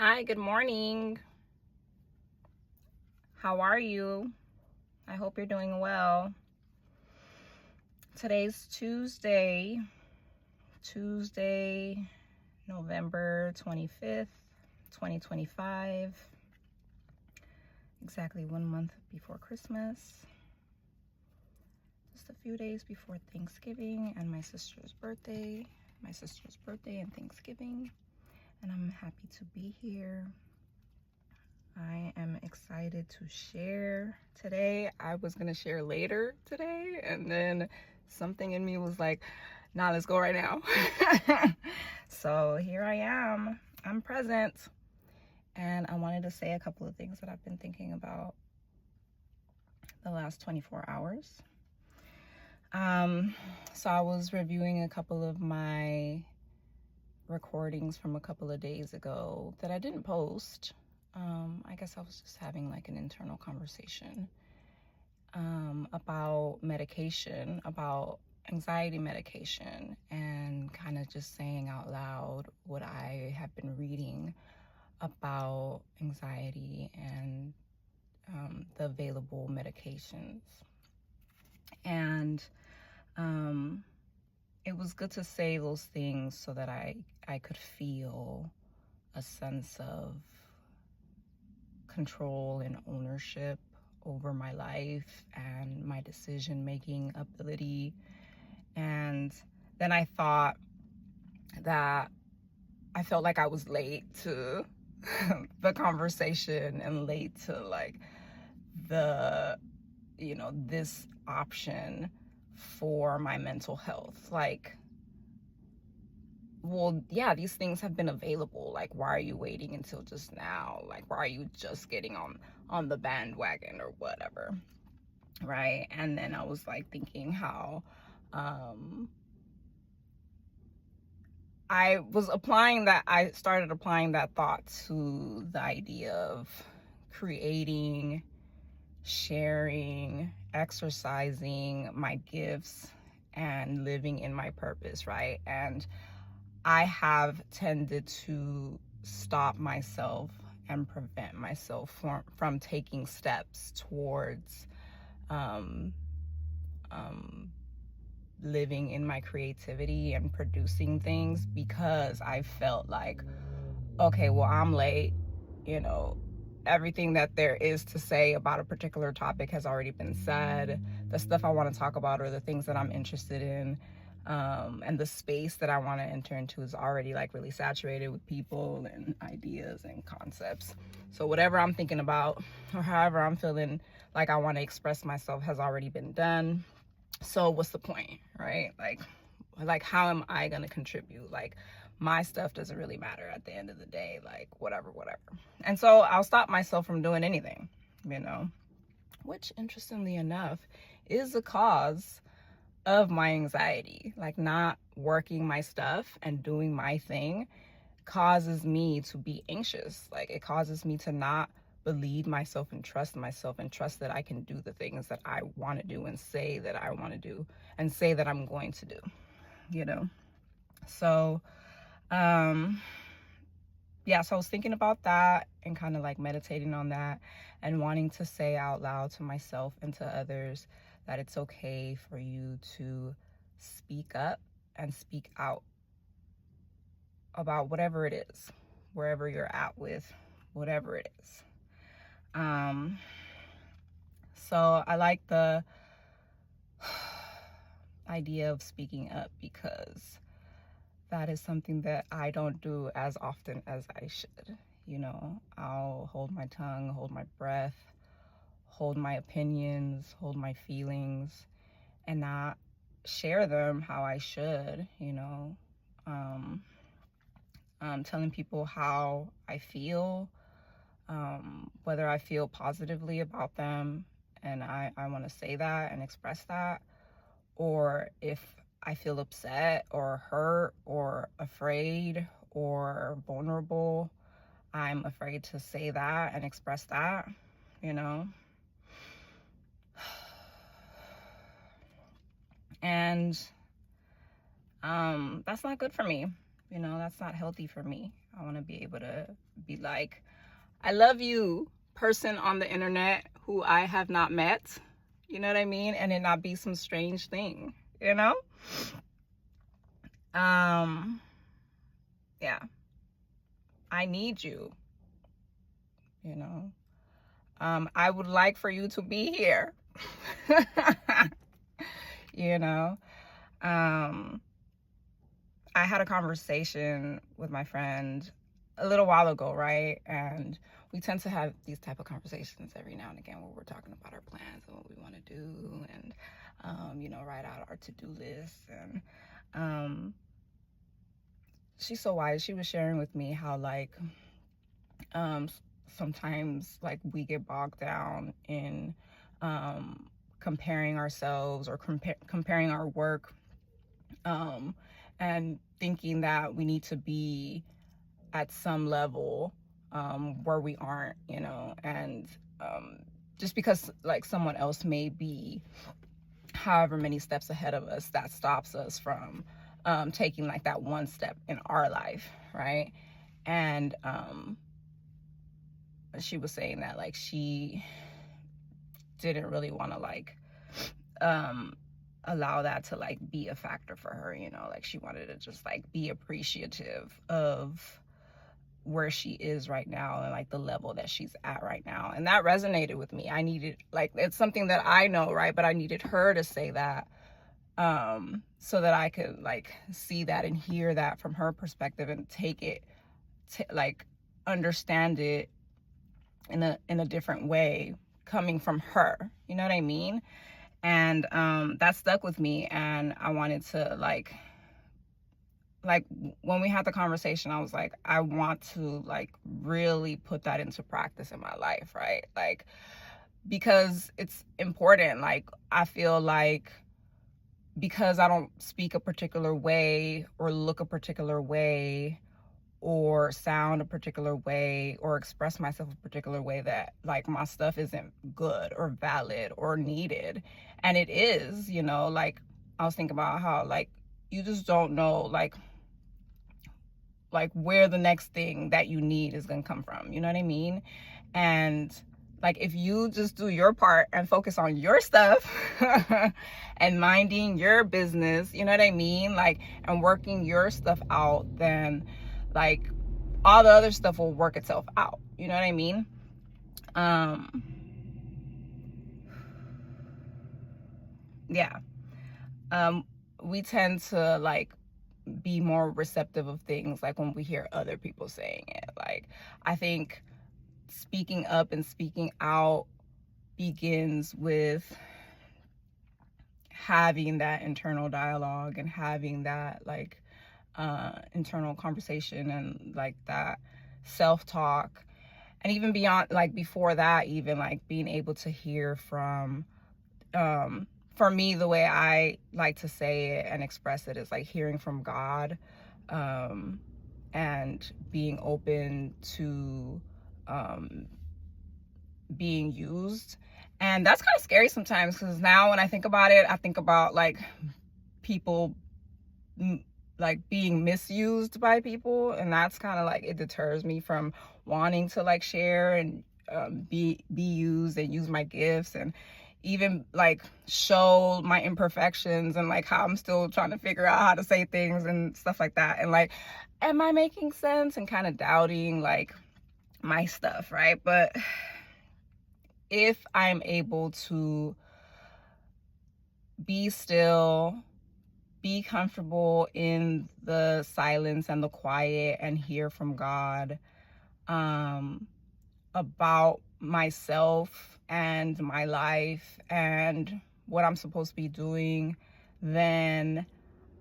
Hi, good morning. How are you? I hope you're doing well. Today's Tuesday, November 25th, 2025. Exactly 1 month before Christmas. Just a few days before Thanksgiving and my sister's birthday. My sister's birthday and Thanksgiving. And I'm happy to be here. I am excited to share today. I was going to share later today, and then something in me was like, nah, let's go right now. So here I am. I'm present. And I wanted to say a couple of things that I've been thinking about the last 24 hours. So I was reviewing a couple of my recordings from a couple of days ago that I didn't post. I guess I was just having like an internal conversation about medication, about anxiety medication, and kind of just saying out loud what I have been reading about anxiety and the available medications. And it was good to say those things so that I could feel a sense of control and ownership over my life and my decision-making ability. And then I thought that I felt like I was late to the conversation and late to like the, this option for my mental health. Like, well, yeah, these things have been available. Like, why are you waiting until just now? Like, why are you just getting on the bandwagon or whatever, right? And then I was like thinking how I started applying that thought to the idea of creating, sharing, exercising my gifts, and living in my purpose, right? And I have tended to stop myself and prevent myself from taking steps towards living in my creativity and producing things because I felt like, okay, well, I'm late, everything that there is to say about a particular topic has already been said. The stuff I want to talk about or the things that I'm interested in, and the space that I want to enter into is already like really saturated with people and ideas and concepts. So whatever I'm thinking about or however I'm feeling like I want to express myself has already been done. So what's the point, right? Like how am I gonna contribute? Like, my stuff doesn't really matter at the end of the day. Like, whatever. And so I'll stop myself from doing anything, which, interestingly enough, is the cause of my anxiety. Like, not working my stuff and doing my thing causes me to be anxious. Like, it causes me to not believe myself and trust that I can do the things that I want to do and say that I want to do and say that I'm going to do, So, yeah, so I was thinking about that and kind of like meditating on that and wanting to say out loud to myself and to others that it's okay for you to speak up and speak out about whatever it is, wherever you're at with whatever it is. So I like the idea of speaking up because that is something that I don't do as often as I should. I'll hold my tongue, hold my breath, hold my opinions, hold my feelings, and not share them how I should, telling people how I feel, whether I feel positively about them, and I want to say that and express that, or if I feel upset or hurt or afraid or vulnerable, I'm afraid to say that and express that, And that's not good for me, You know, that's not healthy for me. I want to be able to be like, I love you, person on the internet who I have not met. You know what I mean? And it not be some strange thing, you know? Yeah. I need you, you know? I would like for you to be here. You know? I had a conversation with my friend a little while ago, right? And we tend to have these type of conversations every now and again where we're talking about our plans and what we want to do, and you know, write out our to-do list. And she's so wise. She was sharing with me how like sometimes like we get bogged down in comparing ourselves or comparing our work, and thinking that we need to be at some level where we aren't, you know, and just because like someone else may be however many steps ahead of us, that stops us from taking like that one step in our life, right? And she was saying that like she didn't really want to like allow that to like be a factor for her, you know, like she wanted to just like be appreciative of where she is right now and like the level that she's at right now. And that resonated with me. I needed, like, it's something that I know, right? But I needed her to say that so that I could like see that and hear that from her perspective and take it to like understand it in a different way coming from her. You know what I mean? And that stuck with me, and I wanted to like when we had the conversation, I was like, I want to like really put that into practice in my life, right? Like, because it's important. Like, I feel like because I don't speak a particular way or look a particular way or sound a particular way or express myself a particular way, that like my stuff isn't good or valid or needed. And it is, you know, like I was thinking about how like you just don't know like where the next thing that you need is gonna come from, you know what I mean? And like if you just do your part and focus on your stuff and minding your business, you know what I mean, like, and working your stuff out, then like all the other stuff will work itself out, you know what I mean? Yeah. We tend to like be more receptive of things like when we hear other people saying it. Like, I think speaking up and speaking out begins with having that internal dialogue and having that like internal conversation and like that self-talk. And even beyond, like before that, even like being able to hear from for me, the way I like to say it and express it is like hearing from God, and being open to being used. And that's kind of scary sometimes, because now when I think about it, I think about like people like being misused by people, and that's kind of like, it deters me from wanting to like share and be used and use my gifts and even like show my imperfections and like how I'm still trying to figure out how to say things and stuff like that, and like, am I making sense, and kind of doubting like my stuff, right? But if I'm able to be still, be comfortable in the silence and the quiet, and hear from God about myself and my life and what I'm supposed to be doing, then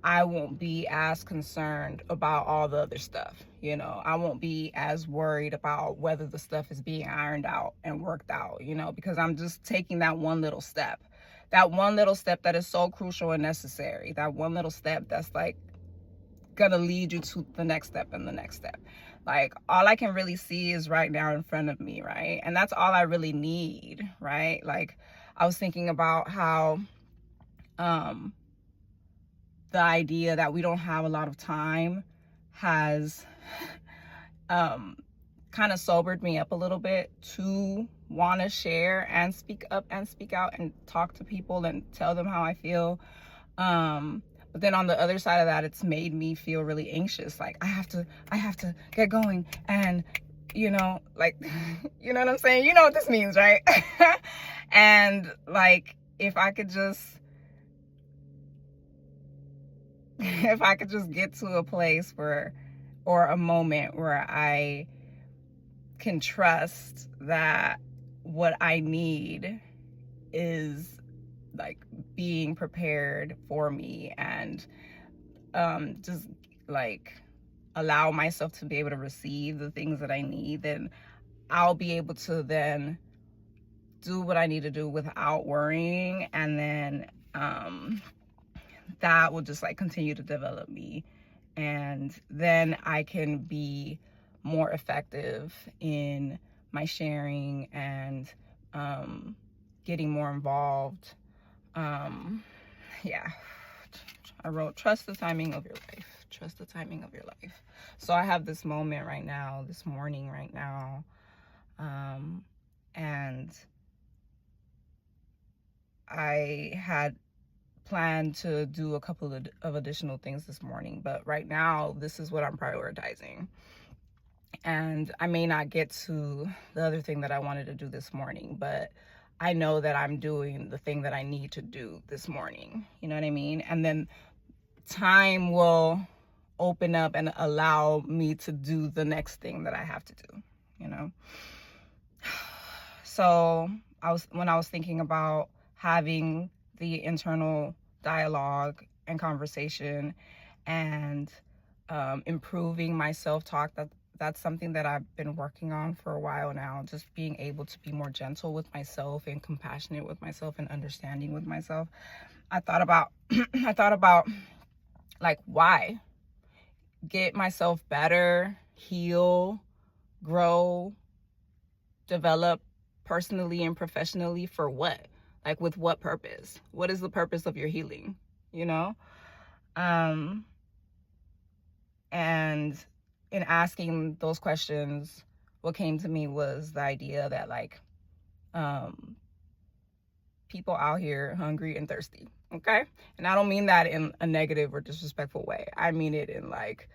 I won't be as concerned about all the other stuff. You know, I won't be as worried about whether the stuff is being ironed out and worked out, you know, because I'm just taking that one little step. That one little step that is so crucial and necessary. That one little step that's like gonna lead you to the next step and the next step. Like, all I can really see is right now in front of me, right? And that's all I really need, right? Like, I was thinking about how the idea that we don't have a lot of time has kind of sobered me up a little bit to want to share and speak up and speak out and talk to people and tell them how I feel. But then on the other side of that, it's made me feel really anxious. Like I have to get going, and like, you know what I'm saying? You know what this means, right? And like, if I could just get to a place where, or a moment where I can trust that what I need is like being prepared for me, and just like allow myself to be able to receive the things that I need, then I'll be able to then do what I need to do without worrying. And then that will just like continue to develop me, and then I can be more effective in my sharing and getting more involved. Yeah, I wrote, trust the timing of your life. Trust the timing of your life. So I have this moment right now, this morning right now, and I had planned to do a couple of additional things this morning, but right now this is what I'm prioritizing. And I may not get to the other thing that I wanted to do this morning, but I know that I'm doing the thing that I need to do this morning. You know what I mean? And then time will open up and allow me to do the next thing that I have to do, you know? So when I was thinking about having the internal dialogue and conversation and improving my self-talk, that's something that I've been working on for a while now, just being able to be more gentle with myself and compassionate with myself and understanding with myself. I thought about like, why? Get myself better, heal, grow, develop personally and professionally for what? Like, with what purpose? What is the purpose of your healing? You know? And in asking those questions, what came to me was the idea that like, people out here hungry and thirsty, okay? And I don't mean that in a negative or disrespectful way. I mean it in like,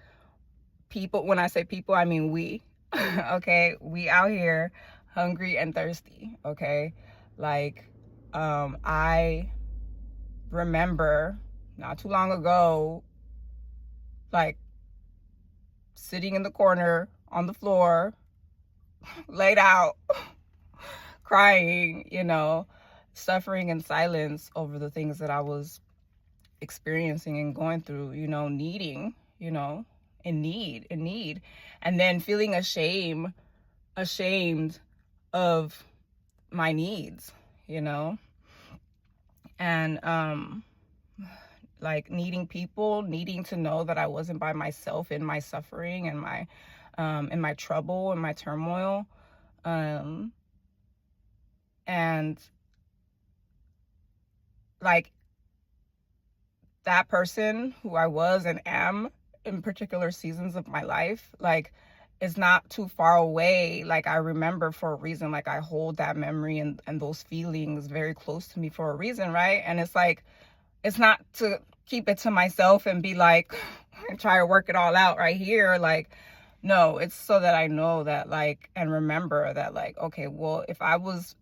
people, when I say people, I mean we, okay? We out here hungry and thirsty, okay? Like, I remember not too long ago, like, sitting in the corner on the floor, laid out, crying, suffering in silence over the things that I was experiencing and going through, needing, in need, and then feeling ashamed of my needs, and like needing to know that I wasn't by myself in my suffering and my in my trouble and my turmoil, and like that person who I was and am in particular seasons of my life, like, is not too far away. Like, I remember for a reason. Like, I hold that memory and those feelings very close to me for a reason, right? And it's like, it's not to keep it to myself and be like, and try to work it all out right here. Like, no, it's so that I know that, like, and remember that, like, okay, well, if I was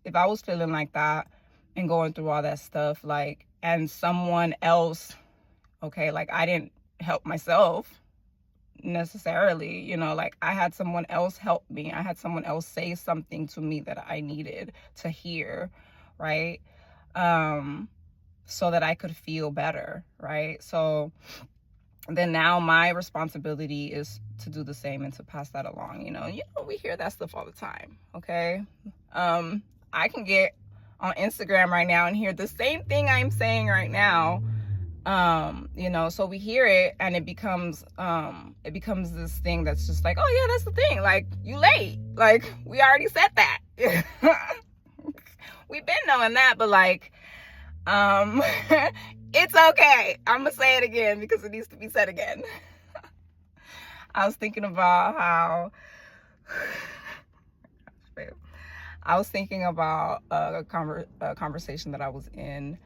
feeling like that and going through all that stuff, like, and someone else, okay, like, I didn't help myself necessarily, like, I had someone else help me. I had someone else say something to me that I needed to hear, right? So that I could feel better, right? So then now my responsibility is to do the same and to pass that along. We hear that stuff all the time, okay? I can get on Instagram right now and hear the same thing I'm saying right now. So we hear it and it becomes this thing that's just like, oh yeah, that's the thing. Like, you late. Like, we already said that. We've been knowing that, but like, it's okay. I'm gonna say it again because it needs to be said again. I was thinking about how I was thinking about a conversation that I was in.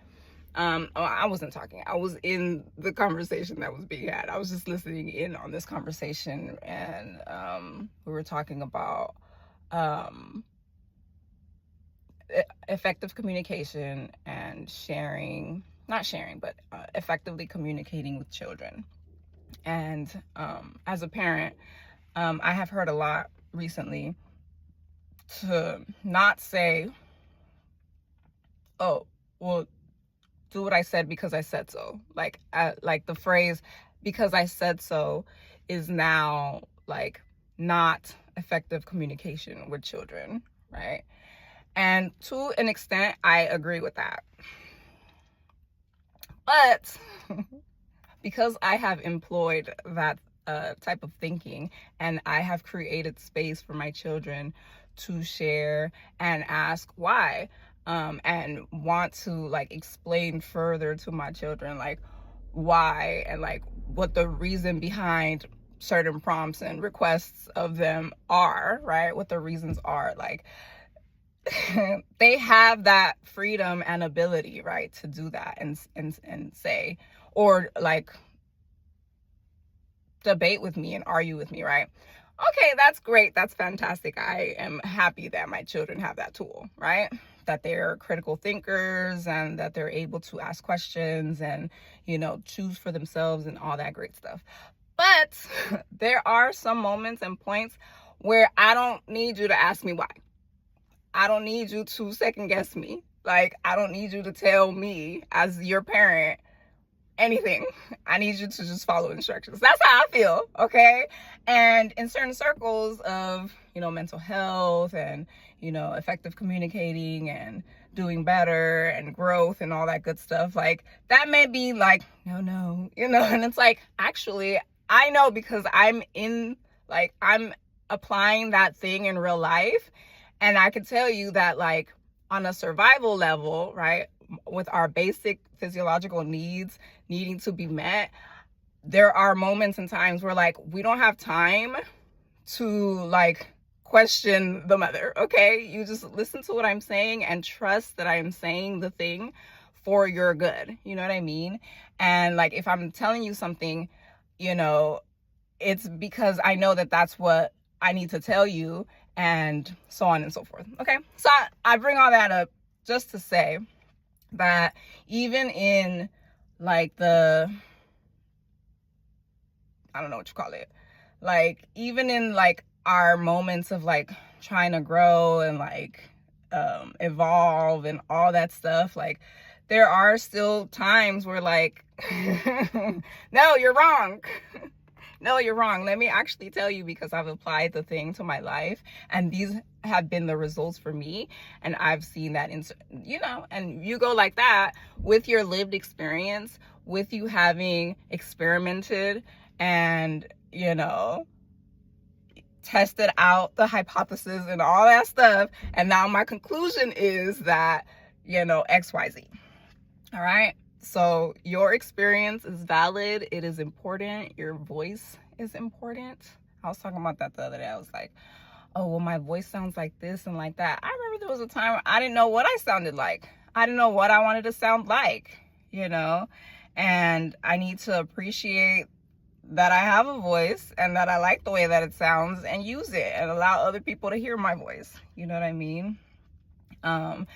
I wasn't talking. I was in the conversation that was being had. I was just listening in on this conversation, and we were talking about effective communication and sharing, not sharing, but effectively communicating with children. And as a parent, I have heard a lot recently to not say, oh, well, do what I said because I said so. Like the phrase "because I said so" is now like not effective communication with children, right? And to an extent, I agree with that. But because I have employed that type of thinking, and I have created space for my children to share and ask why, and want to like explain further to my children like why and like what the reason behind certain prompts and requests of them are, right? What the reasons are, like they have that freedom and ability, right, to do that and say, or like debate with me and argue with me, right? Okay, that's great. That's fantastic. I am happy that my children have that tool, right? That they're critical thinkers and that they're able to ask questions and, choose for themselves and all that great stuff. But there are some moments and points where I don't need you to ask me why. I don't need you to second guess me. Like, I don't need you to tell me as your parent anything. I need you to just follow instructions. That's how I feel, okay? And in certain circles of, mental health and, effective communicating and doing better and growth and all that good stuff, like that may be like, no, and it's like, actually, I know because I'm applying that thing in real life. And I can tell you that like on a survival level, right, with our basic physiological needs needing to be met, there are moments and times where like we don't have time to like question the mother, okay? You just listen to what I'm saying and trust that I am saying the thing for your good. You know what I mean? And like if I'm telling you something, it's because I know that that's what I need to tell you, and so on and so forth. Okay, so I bring all that up just to say that even in like I don't know what you call it, like even in like our moments of like trying to grow and like evolve and all that stuff, like there are still times where like no, you're wrong. No, you're wrong. Let me actually tell you, because I've applied the thing to my life and these have been the results for me. And I've seen that, and you go like that with your lived experience, with you having experimented and, tested out the hypothesis and all that stuff. And now my conclusion is that, XYZ. All right. So your experience is valid. It is important. Your voice is important. I was talking about that the other day. I was like, oh, well, my voice sounds like this and like that. I remember there was a time where I didn't know what I sounded like. I didn't know what I wanted to sound like, and I need to appreciate that I have a voice and that I like the way that it sounds and use it and allow other people to hear my voice. You know what I mean? And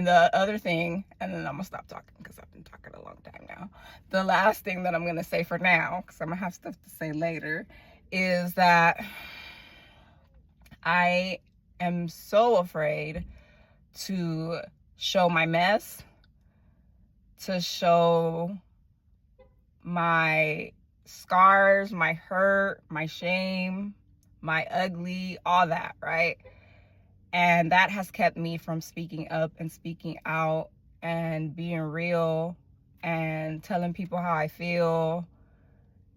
the other thing, and then I'm gonna stop talking because I've been talking a long time now. The last thing that I'm gonna say for now, because I'm gonna have stuff to say later, is that I am so afraid to show my mess, to show my scars, my hurt, my shame, my ugly, all that, right? And that has kept me from speaking up and speaking out and being real and telling people how I feel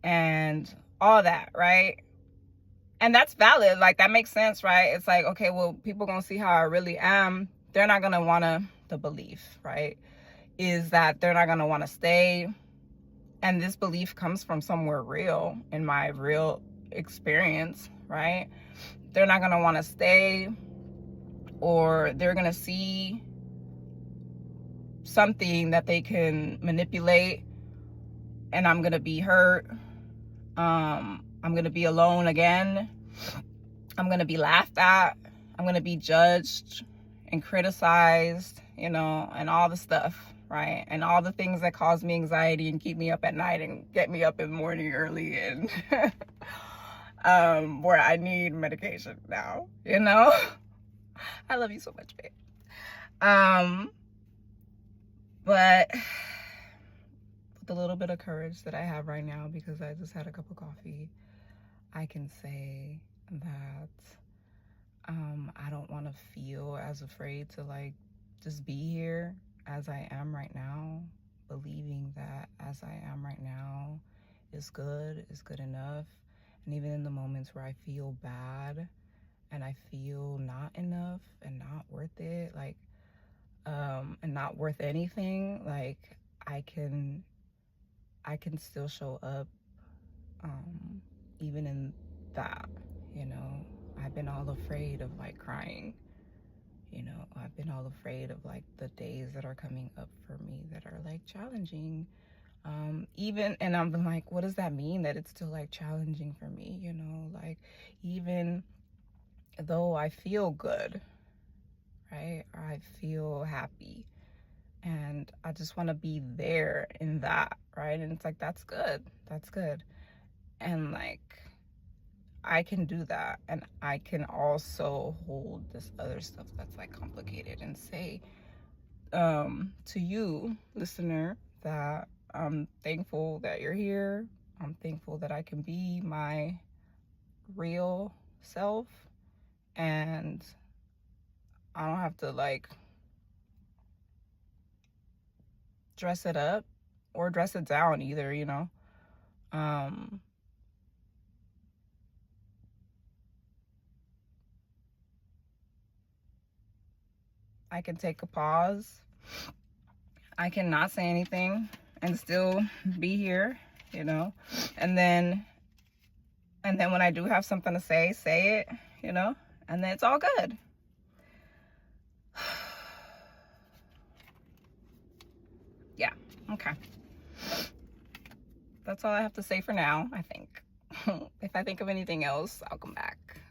and all that, right? And that's valid. Like, that makes sense, right? It's like, okay, well, people gonna see how I really am. They're not gonna wanna, the belief, right, is that they're not gonna wanna stay. And this belief comes from somewhere real, in my real experience, right? They're not going to want to stay, or they're going to see something that they can manipulate, and I'm going to be hurt. I'm going to be alone again. I'm going to be laughed at. I'm going to be judged and criticized, you know, and all the stuff, right? And all the things that cause me anxiety and keep me up at night and get me up in the morning early, and where I need medication now, you know? I love you so much, babe. But with a little bit of courage that I have right now, because I just had a cup of coffee, I can say that I don't want to feel as afraid to like just be here as I am right now, believing that as I am right now is good enough. And even in the moments where I feel bad and I feel not enough and not worth it, like and not worth anything, like I can still show up even in that, you know. I've been all afraid of like crying, you know. I've been all afraid of like the days that are coming up for me that are like challenging, even, and I'm like, what does that mean, that it's still like challenging for me, you know? Like, even though I feel good, right, or I feel happy, and I just want to be there in that, right? And it's like, that's good, and like I can do that, and I can also hold this other stuff that's like complicated and say to you, listener, that I'm thankful that you're here. I'm thankful that I can be my real self, and I don't have to like dress it up or dress it down either, you know. I can take a pause. I can not say anything and still be here, you know. And then when I do have something to say it, you know. And then it's all good. Yeah, okay. That's all I have to say for now, I think. If I think of anything else, I'll come back.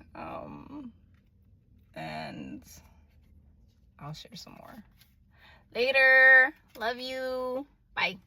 And I'll share some more. Later. Love you. Bye.